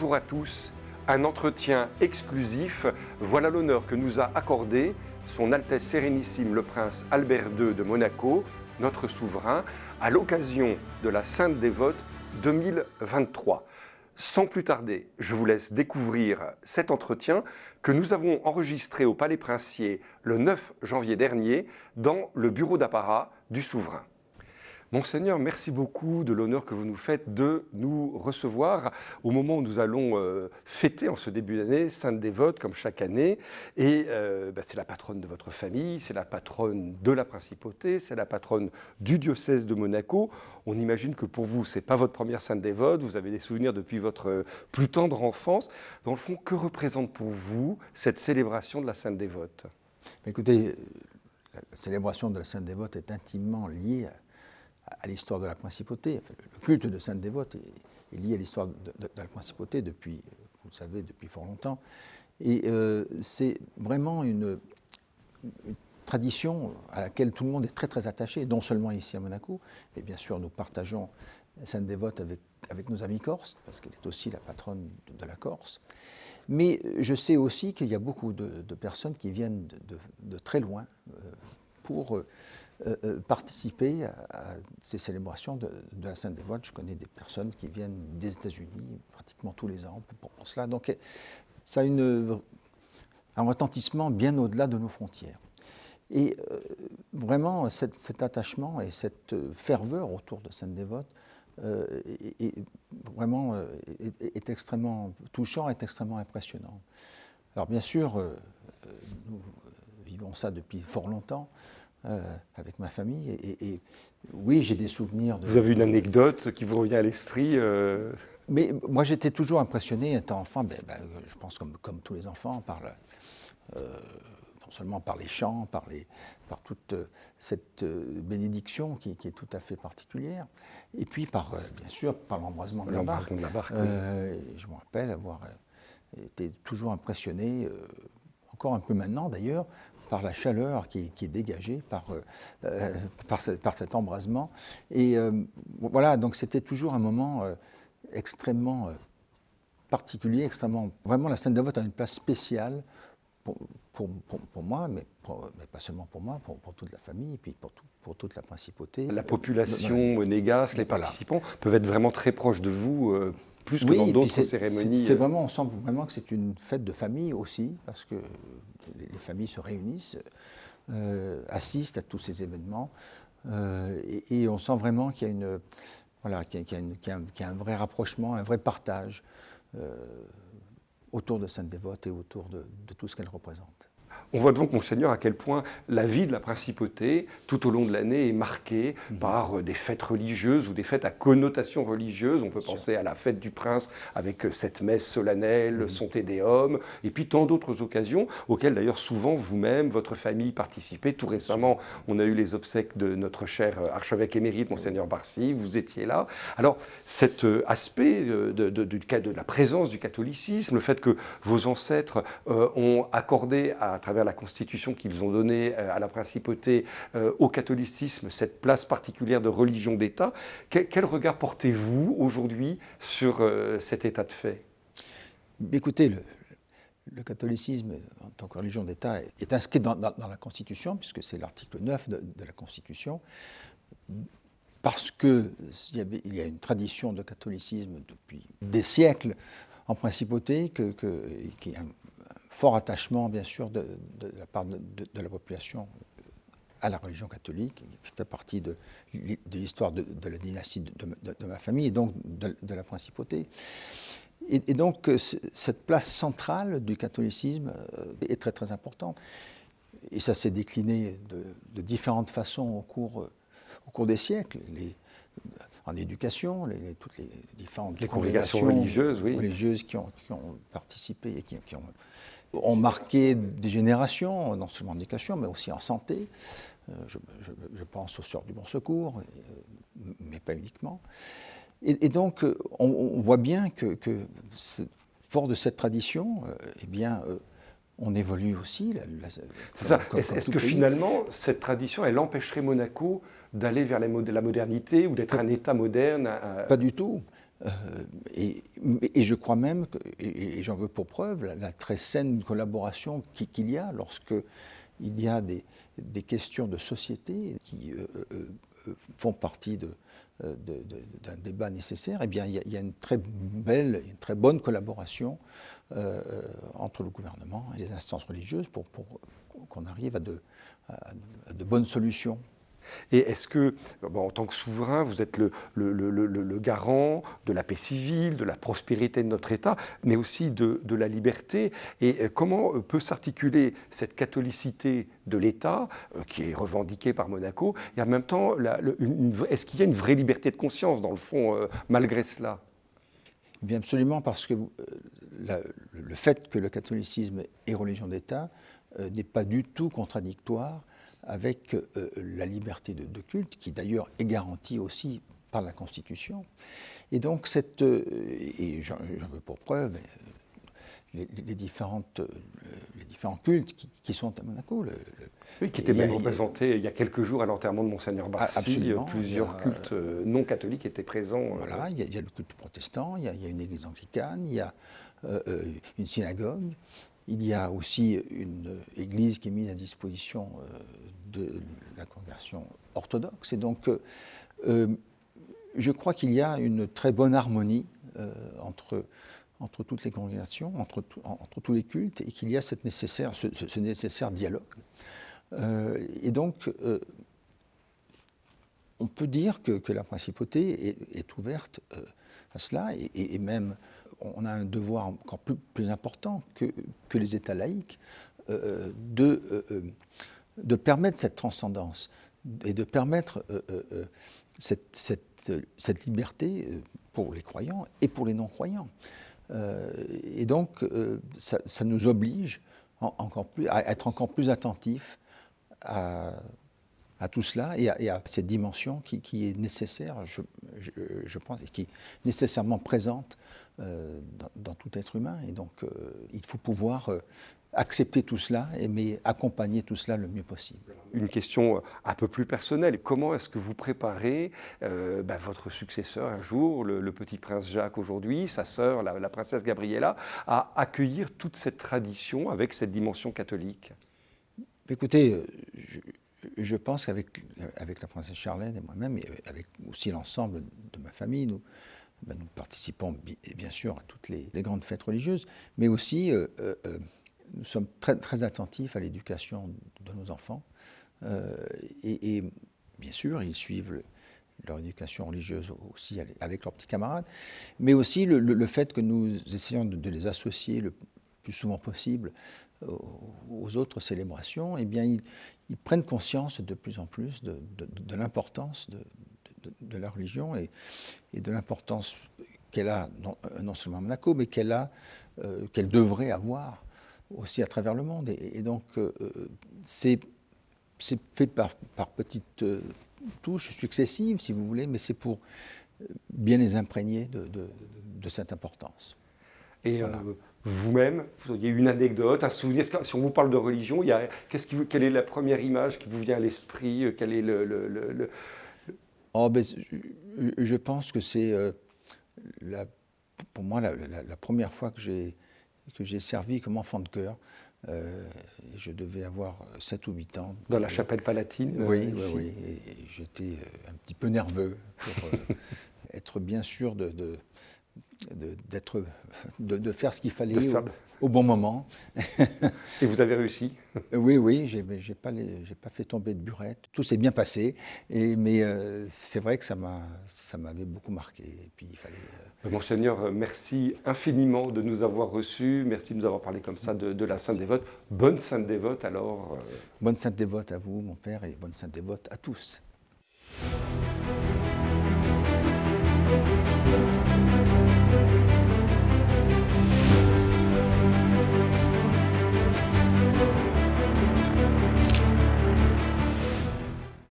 Bonjour à tous, un entretien exclusif. Voilà l'honneur que nous a accordé Son Altesse Sérénissime le Prince Albert II de Monaco, notre souverain, à l'occasion de la Sainte Dévote 2023. Sans plus tarder, je vous laisse découvrir cet entretien que nous avons enregistré au Palais Princier le 9 janvier dernier dans le bureau d'apparat du souverain. Monseigneur, merci beaucoup de l'honneur que vous nous faites de nous recevoir au moment où nous allons fêter en ce début d'année Sainte Dévote comme chaque année. Et c'est la patronne de votre famille, c'est la patronne de la principauté, c'est la patronne du diocèse de Monaco. On imagine que pour vous, ce n'est pas votre première Sainte Dévote, vous avez des souvenirs depuis votre plus tendre enfance. Dans le fond, que représente pour vous cette célébration de la Sainte Dévote? Écoutez, la célébration de la Sainte Dévote est intimement liée à l'histoire de la principauté. Enfin, le culte de Sainte Dévote est lié à l'histoire de la principauté depuis, vous le savez, depuis fort longtemps. Et c'est vraiment une tradition à laquelle tout le monde est très très attaché, non seulement ici à Monaco, mais bien sûr nous partageons Sainte Dévote avec nos amis corses, parce qu'elle est aussi la patronne de la Corse. Mais je sais aussi qu'il y a beaucoup de personnes qui viennent de très loin pour participer à ces célébrations de la Sainte Dévote. Je connais des personnes qui viennent des États-Unis pratiquement tous les ans pour cela. Donc ça a un retentissement bien au-delà de nos frontières. Et vraiment, cet attachement et cette ferveur autour de Sainte Dévote est extrêmement touchant, est extrêmement impressionnant. Alors bien sûr, nous vivons ça depuis fort longtemps, avec ma famille. Et oui, j'ai des souvenirs. Vous avez une anecdote qui vous revient à l'esprit Mais moi, j'étais toujours impressionné, étant enfant, je pense comme tous les enfants, non seulement par les chants, par toute cette bénédiction qui est tout à fait particulière, et puis bien sûr, par l'embrasement de la barque. Oui. Je me rappelle avoir été toujours impressionné, encore un peu maintenant d'ailleurs, par la chaleur qui est dégagée par cet embrasement. Et voilà, donc c'était toujours un moment extrêmement particulier, vraiment la Sainte Dévote a une place spéciale pour moi, mais pas seulement pour moi, pour toute la famille, et puis pour toute la principauté. La population monégasque, les participants peuvent être vraiment très proches de vous, plus que dans d'autres cérémonies. On sent vraiment que c'est une fête de famille aussi, parce que les familles se réunissent, assistent à tous ces événements, et on sent vraiment qu'il y a un vrai rapprochement, un vrai partage autour de Sainte Dévote et autour de tout ce qu'elle représente. On voit donc, Monseigneur, à quel point la vie de la principauté, tout au long de l'année, est marquée par des fêtes religieuses ou des fêtes à connotation religieuse. On peut penser à la fête du Prince avec cette messe solennelle, son Te Deum, et puis tant d'autres occasions auxquelles d'ailleurs souvent vous-même, votre famille participez. Tout récemment, on a eu les obsèques de notre cher archevêque émérite, Monseigneur Barcy, vous étiez là. Alors cet aspect de la présence du catholicisme, le fait que vos ancêtres ont accordé à travers la constitution qu'ils ont donnée à la principauté, au catholicisme, cette place particulière de religion d'État. Quel regard portez-vous aujourd'hui sur cet état de fait? Écoutez, le catholicisme en tant que religion d'État est inscrit dans la Constitution, puisque c'est l'article 9 de la Constitution, parce qu'il y a une tradition de catholicisme depuis des siècles en principauté, qui est un fort attachement, bien sûr, de la part de la population à la religion catholique, qui fait partie de l'histoire de la dynastie de ma famille et donc de la principauté. Et donc, cette place centrale du catholicisme est très très importante. Et ça s'est décliné de différentes façons au cours des siècles. En éducation, toutes les différentes congrégations religieuses qui ont participé et qui ont marqué des générations, non seulement en éducation, mais aussi en santé. Je pense aux Sœurs du Bon Secours, mais pas uniquement. Et donc, on voit bien que fort de cette tradition, on évolue aussi. C'est ça. Est-ce que finalement, cette tradition, elle empêcherait Monaco d'aller vers la modernité ou d'être un État moderne? Pas du tout. Et je crois même, et j'en veux pour preuve, la très saine collaboration qu'il y a lorsque il y a des questions de société qui font partie d'un débat nécessaire, eh bien, il y a une très belle, une très bonne collaboration entre le gouvernement et les instances religieuses pour qu'on arrive à de bonnes solutions. Et est-ce que, bon, en tant que souverain, vous êtes le garant de la paix civile, de la prospérité de notre État, mais aussi de la liberté? Et comment peut s'articuler cette catholicité de l'État, qui est revendiquée par Monaco, et en même temps, est-ce qu'il y a une vraie liberté de conscience, dans le fond, malgré cela? Eh bien absolument, parce que le fait que le catholicisme est religion d'État n'est pas du tout contradictoire avec la liberté de culte, qui d'ailleurs est garantie aussi par la Constitution. Et donc, et j'en veux pour preuve les différents cultes qui sont à Monaco. Oui, qui étaient même représentés il y a quelques jours à l'enterrement de Monseigneur Barcy. Plusieurs cultes non catholiques étaient présents. Voilà, il y a le culte protestant, il y a une église anglicane, il y a une synagogue. Il y a aussi une église qui est mise à disposition de la congrégation orthodoxe. Et donc, je crois qu'il y a une très bonne harmonie entre toutes les congrégations, entre tous les cultes, et qu'il y a ce nécessaire dialogue. Et donc, on peut dire que la principauté est ouverte à cela, et même on a un devoir encore plus important que les États laïcs de permettre cette transcendance et de permettre cette liberté pour les croyants et pour les non-croyants. Et donc, ça nous oblige à être encore plus attentifs à tout cela et à cette dimension qui est nécessaire, je pense, et qui est nécessairement présente dans tout être humain. Et donc, il faut pouvoir accepter tout cela, mais accompagner tout cela le mieux possible. Une question un peu plus personnelle. Comment est-ce que vous préparez votre successeur un jour, le petit prince Jacques aujourd'hui, sa sœur, la princesse Gabriella, à accueillir toute cette tradition avec cette dimension catholique? Écoutez, je pense qu'avec la princesse Charlène et moi-même, et avec aussi l'ensemble de ma famille, nous participons bien sûr à toutes les grandes fêtes religieuses, mais aussi nous sommes très, très attentifs à l'éducation de nos enfants. Et bien sûr, ils suivent leur éducation religieuse aussi avec leurs petits camarades, mais aussi le fait que nous essayons de les associer le plus souvent possible aux autres célébrations, eh bien, ils prennent conscience de plus en plus de l'importance de la religion et de l'importance qu'elle a, non seulement à Monaco, mais qu'elle devrait avoir aussi à travers le monde. Et donc, c'est fait par petites touches successives, si vous voulez, mais c'est pour bien les imprégner de cette importance. Et voilà. Vous-même, vous auriez une anecdote, un souvenir? Si on vous parle de religion, quelle est la première image qui vous vient à l'esprit? Quel est Oh, ben, je pense que c'est, pour moi, la première fois que j'ai servi comme enfant de chœur. Je devais avoir 7 ou 8 ans. Dans la chapelle palatine? Oui. Et j'étais un petit peu nerveux pour être bien sûr de faire ce qu'il fallait au bon moment. Et vous avez réussi? Oui, j'ai pas fait tomber de burette. Tout s'est bien passé, mais c'est vrai que ça m'avait beaucoup marqué. Et puis il fallait. Monseigneur, merci infiniment de nous avoir reçus. Merci de nous avoir parlé comme ça de la Sainte Dévote. Bonne Sainte Dévote alors. Bonne Sainte Dévote à vous, mon père, et bonne Sainte Dévote à tous.